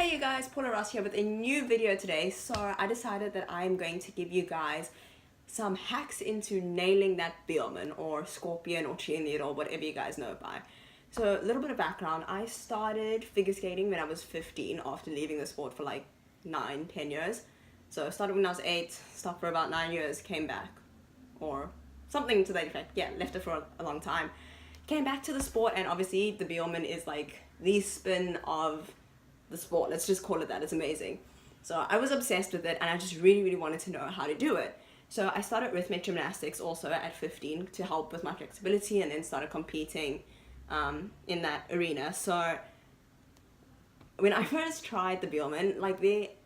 Hey you guys, Paula Ross here with a new video today. So I decided that I'm going to give you guys some hacks into nailing that biellman or scorpion or cheerleader or whatever you guys know it by. So a little bit of background, I started figure skating when I was 15 after leaving the sport for like 9-10 years. So I started when I was 8, stopped for about 9 years, came back, or something to that effect. Yeah, left it for a long time. Came back to the sport, and obviously the biellman is like the spin of the sport. Let's just call it that. It's amazing. So I was obsessed with it, and I just really wanted to know how to do it. So I started rhythmic gymnastics also at 15 to help with my flexibility, and then started competing in that arena. So when I first tried the biellman,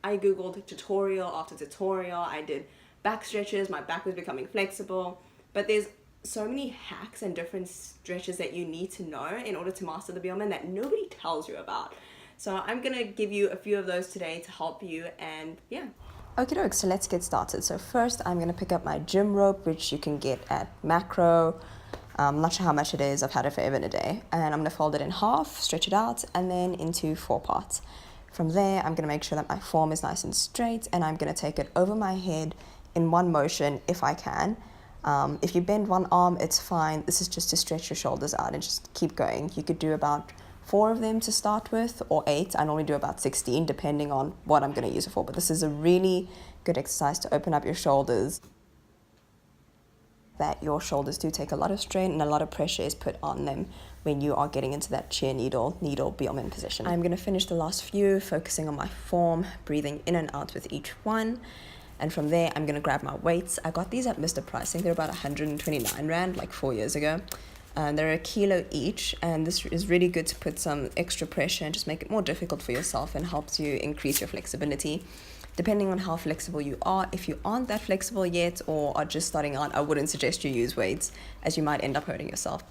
I googled tutorial after tutorial. I did back stretches, my back was becoming flexible, but there's so many hacks and different stretches that you need to know in order to master the biellman that nobody tells you about. So I'm gonna give you a few of those today to help you, and yeah. Okie doke, so let's get started. So first I'm gonna pick up my gym rope, which you can get at Macro. I'm not sure how much it is, I've had it forever and a day. And I'm gonna fold it in half, stretch it out, and then into 4 parts. From there, I'm gonna make sure that my form is nice and straight, and I'm gonna take it over my head in one motion if I can. If you bend one arm, it's fine. This is just to stretch your shoulders out and just keep going. You could do about 4 of them to start with, or 8. I normally do about 16 depending on what I'm going to use it for, but this is a really good exercise to open up your shoulders. That your shoulders do take a lot of strain and a lot of pressure is put on them when you are getting into that chair needle biellman position. I'm going to finish the last few, focusing on my form, breathing in and out with each one. And from there, I'm going to grab my weights. I got these at Mr. Price. I think they're about 129 Rand, like 4 years ago. They're 1 kilo each, and this is really good to put some extra pressure and just make it more difficult for yourself, and helps you increase your flexibility. Depending on how flexible you are, if you aren't that flexible yet or are just starting out, I wouldn't suggest you use weights, as you might end up hurting yourself.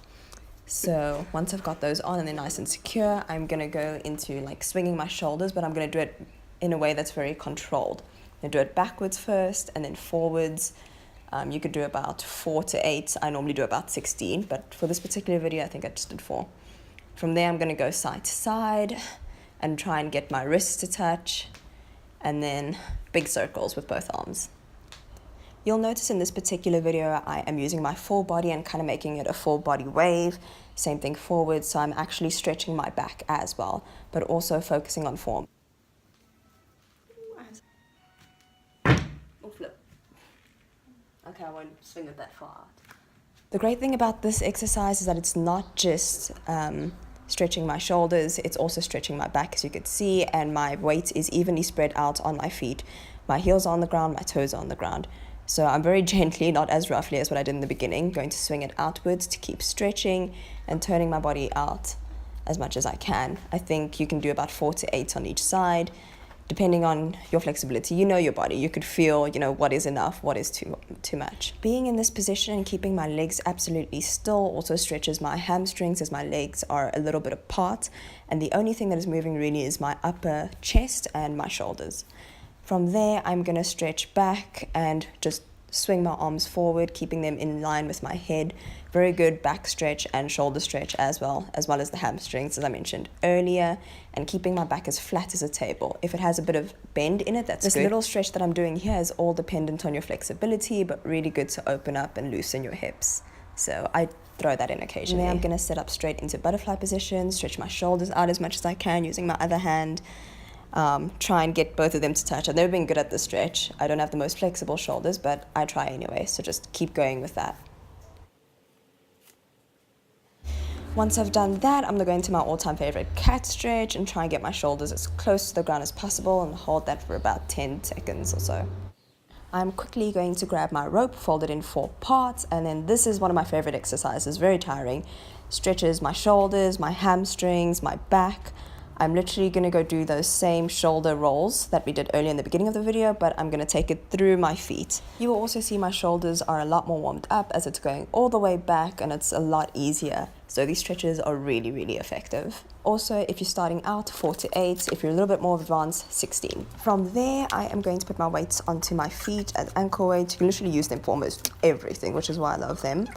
So once I've got those on and they're nice and secure, I'm going to go into like swinging my shoulders, but I'm going to do it in a way that's very controlled. I'm going to do it backwards first and then forwards. You could do about 4 to 8. I normally do about 16, but for this particular video, I think I just did 4. From there, I'm going to go side to side and try and get my wrists to touch, and then big circles with both arms. You'll notice in this particular video, I am using my full body and kind of making it a full body wave. Same thing forward, so I'm actually stretching my back as well, but also focusing on form. Or flip. Okay, I won't swing it that far out. The great thing about this exercise is that it's not just stretching my shoulders, it's also stretching my back, as you could see, and my weight is evenly spread out on my feet. My heels are on the ground, my toes are on the ground. So I'm very gently, not as roughly as what I did in the beginning, going to swing it outwards to keep stretching and turning my body out as much as I can. I think you can do about 4 to 8 on each side. Depending on your flexibility, you know your body. You could feel, what is enough, what is too much. Being in this position and keeping my legs absolutely still also stretches my hamstrings, as my legs are a little bit apart. And the only thing that is moving really is my upper chest and my shoulders. From there, I'm going to stretch back and just swing my arms forward, keeping them in line with my head. Very good back stretch and shoulder stretch as well as the hamstrings, as I mentioned earlier, and keeping my back as flat as a table. If it has a bit of bend in it, that's good. This little stretch that I'm doing here is all dependent on your flexibility, but really good to open up and loosen your hips. So I throw that in occasionally. Now I'm going to sit up straight into butterfly position, stretch my shoulders out as much as I can using my other hand. Try and get both of them to touch. I've never been good at this stretch. I don't have the most flexible shoulders, but I try anyway, so just keep going with that. Once I've done that, I'm going to go into my all-time favorite cat stretch and try and get my shoulders as close to the ground as possible and hold that for about 10 seconds or so. I'm quickly going to grab my rope, fold it in 4 parts, and then this is one of my favorite exercises, very tiring. Stretches my shoulders, my hamstrings, my back. I'm literally going to go do those same shoulder rolls that we did earlier in the beginning of the video, but I'm going to take it through my feet. You will also see my shoulders are a lot more warmed up as it's going all the way back, and it's a lot easier. So these stretches are really effective. Also, if you're starting out, 4 to 8. If you're a little bit more advanced, 16. From there, I am going to put my weights onto my feet as ankle weights. You can literally use them for almost everything, which is why I love them.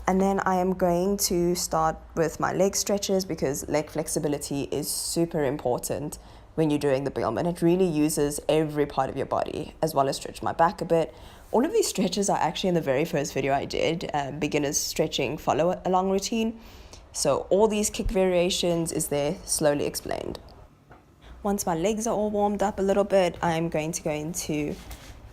And then I am going to start with my leg stretches, because leg flexibility is super important when you're doing the biellman. It really uses every part of your body, as well as stretch my back a bit. All of these stretches are actually in the very first video I did, beginner's stretching follow along routine. So all these kick variations is there slowly explained. Once my legs are all warmed up a little bit, I'm going to go into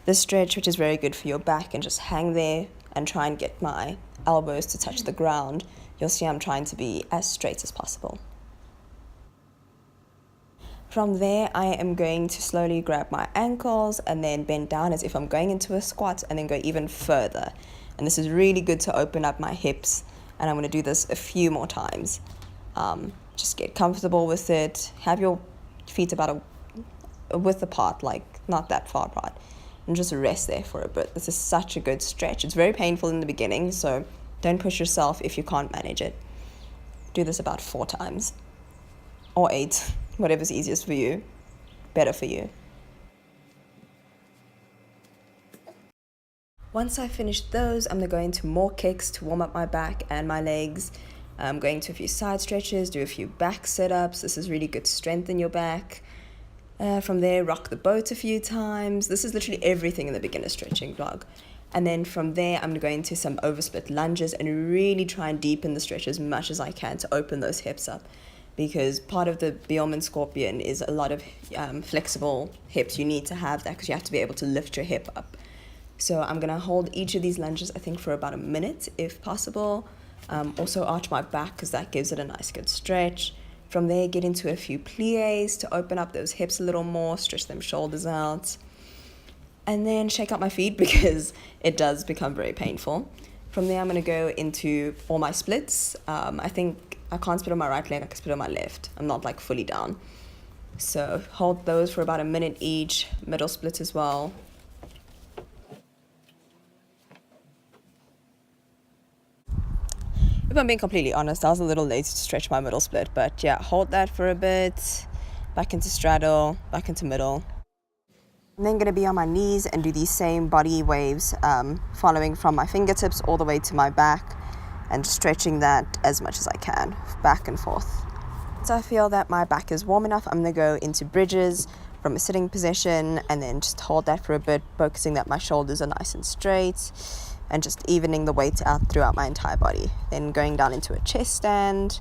this stretch, which is very good for your back, and just hang there and try and get my elbows to touch the ground. You'll see I'm trying to be as straight as possible. From there, I am going to slowly grab my ankles and then bend down as if I'm going into a squat, and then go even further. And this is really good to open up my hips, and I'm going to do this a few more times. Just get comfortable with it. Have your feet about a width apart, like not that far apart, and just rest there for a bit. This is such a good stretch. It's very painful in the beginning, so don't push yourself if you can't manage it. Do this about 4 times or 8, whatever's easiest for you, better for you. Once I finish those, I'm going to go into more kicks to warm up my back and my legs. I'm going to a few side stretches, do a few back sit-ups. This is really good to strengthen your back. From there, rock the boat a few times. This is literally everything in the beginner stretching vlog. And then from there, I'm going to some oversplit lunges and really try and deepen the stretch as much as I can to open those hips up. Because part of the biellman scorpion is a lot of flexible hips. You need to have that because you have to be able to lift your hip up. So I'm going to hold each of these lunges, I think, for about a minute if possible. Also arch my back because that gives it a nice good stretch. From there, get into a few pliés to open up those hips a little more, stretch them shoulders out. And then shake out my feet because it does become very painful. From there, I'm going to go into all my splits. I think I can't split on my right leg, I can split on my left. I'm not like fully down. So hold those for about a minute each, middle split as well. If I'm being completely honest, I was a little late to stretch my middle split, but yeah, hold that for a bit, back into straddle, back into middle. I'm then going to be on my knees and do these same body waves, following from my fingertips all the way to my back and stretching that as much as I can, back and forth. So I feel that my back is warm enough, I'm going to go into bridges from a sitting position and then just hold that for a bit, focusing that my shoulders are nice and straight, and just evening the weight out throughout my entire body. Then going down into a chest stand,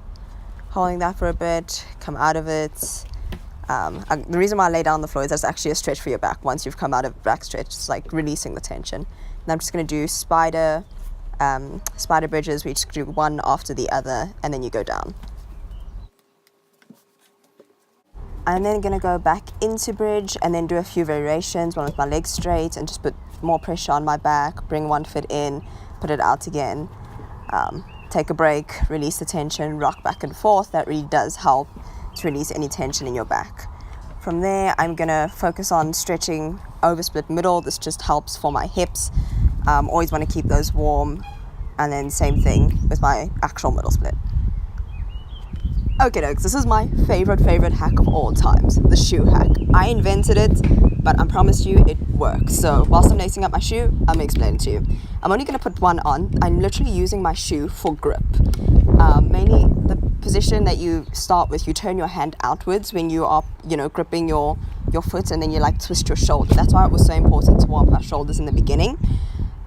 holding that for a bit, come out of it. The reason why I lay down on the floor is that's actually a stretch for your back. Once you've come out of back stretch, it's like releasing the tension. And I'm just going to do spider bridges, where you just do one after the other, and then you go down. I'm then going to go back into bridge and then do a few variations, one with my legs straight and just put more pressure on my back, bring one foot in, put it out again, take a break, release the tension, rock back and forth. That really does help to release any tension in your back. From there, I'm going to focus on stretching oversplit middle. This just helps for my hips. Always want to keep those warm. And then same thing with my actual middle split. Okay, folks, this is my favorite hack of all times, the shoe hack. I invented it, but I promise you it works. So whilst I'm lacing up my shoe, I'm going to explain it to you. I'm only going to put one on. I'm literally using my shoe for grip. Mainly the position that you start with, you turn your hand outwards when you are, gripping your foot, and then you like twist your shoulder. That's why it was so important to warm up our shoulders in the beginning.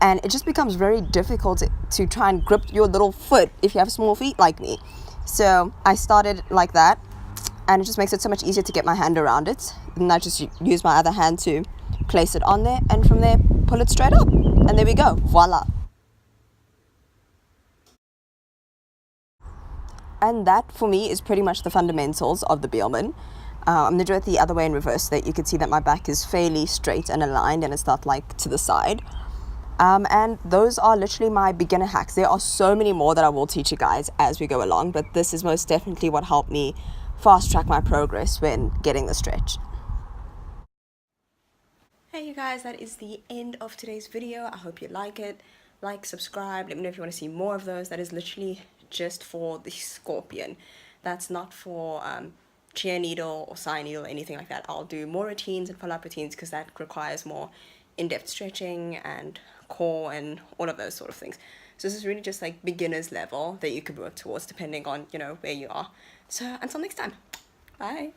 And it just becomes very difficult to try and grip your little foot if you have small feet like me. So I started like that, and it just makes it so much easier to get my hand around it. And I just use my other hand to place it on there, and from there pull it straight up, and there we go, voila. And that for me is pretty much the fundamentals of the biellman. I'm going to do it the other way in reverse, so that you can see that my back is fairly straight and aligned and it's not like to the side. And those are literally my beginner hacks. There are so many more that I will teach you guys as we go along, but this is most definitely what helped me fast track my progress when getting the stretch. Hey you guys, that is the end of today's video. I hope you like it. Like, subscribe, let me know if you want to see more of those. That is literally just for the scorpion. That's not for cheer needle or sign needle or anything like that. I'll do more routines and follow-up routines because that requires more in-depth stretching and core and all of those sort of things. So this is really just like beginner's level that you could work towards depending on, where you are. So until next time, bye.